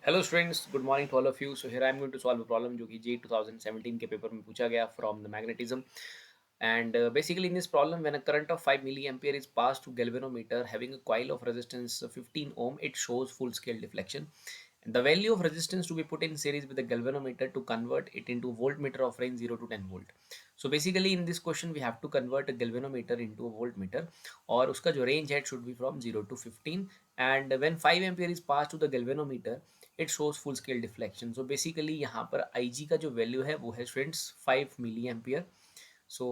Hello students, good morning to all of you. So here I am going to solve a problem जो कि JEE 2017 के paper में पूछा गया from the magnetism. And basically in this problem when a current of 5 milli ampere is pass to galvanometer having a coil of resistance 15 ohm, it shows full scale deflection. The value of resistance to be put in series with the galvanometer to convert it into voltmeter of range 0 to 10 volt. So basically in this question we have to convert a galvanometer into a voltmeter और उसका जो range है it should be from 0 to 15, and when 5 ampere is passed to the galvanometer it shows full scale deflection. So basically यहाँ पर आई जी का जो value है वो है स्टूडेंट्स 5 मिली एम्पियर। सो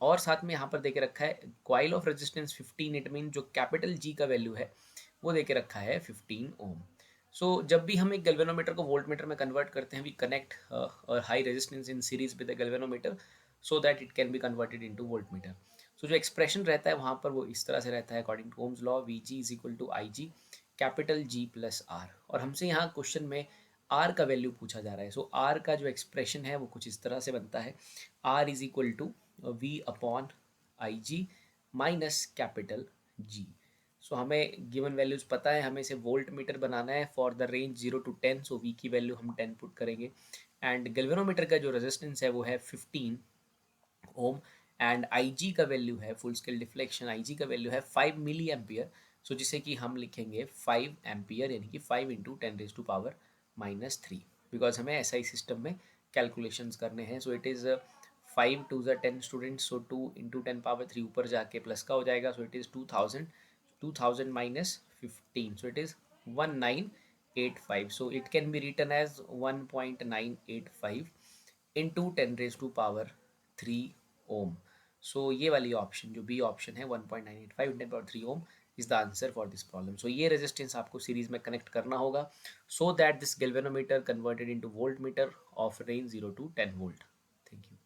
और साथ में यहाँ पर देके रखा है coil of resistance 15, it mean जो कैपिटल जी का वैल्यू है वो देके रखा है 15 ओम। सो जब भी हम एक गैल्वेनोमीटर को वोल्टमीटर में कन्वर्ट करते हैं we connect high resistance in series with the galvanometer so that it can be converted into voltmeter. So जो एक्सप्रेशन रहता है वहाँ पर वो इस तरह से रहता है according to Ohm's law, V G is equal to I G capital G plus R. और हमसे यहाँ क्वेश्चन में आर का वैल्यू पूछा जा रहा है। सो आर का जो एक्सप्रेशन है वो कुछ इस तरह से बनता है, R is equal to V upon I G minus capital G. So हमें गिवन वैल्यूज पता है, हमें इसे वोल्ट मीटर बनाना है for the range 0 to 10। So V की वैल्यू हम 10 पुट करेंगे एंड गैल्वेनोमीटर का जो रेजिस्टेंस है वो है 15 ओम एंड आई जी का वैल्यू है फुल स्केल डिफ्लेक्शन, आई जी का वैल्यू है 5 मिली एम्पियर। सो जिसे कि हम लिखेंगे 5 एम्पियर यानी कि 5 इंटू 10⁻³ बिकॉज हमें एस आई सिस्टम में कैलकुलेशंस करने हैं। सो इट इज़ 5 टू ज़ 10 स्टूडेंट्स, सो 2 इंटू 10⁻³ ऊपर जाके प्लस का हो जाएगा। So it is 2000, 2000 minus 15, so it is 1985। So it can be written as 1.985 into 10⁻³ ohm. So ये वाली ऑप्शन जो बी ऑप्शन है 1.985 10 ohm is the answer for this problem. So ये रेजिस्टेंस आपको सीरीज में कनेक्ट करना होगा so that this galvanometer converted into voltmeter of range 0 to 10 volt. Thank you.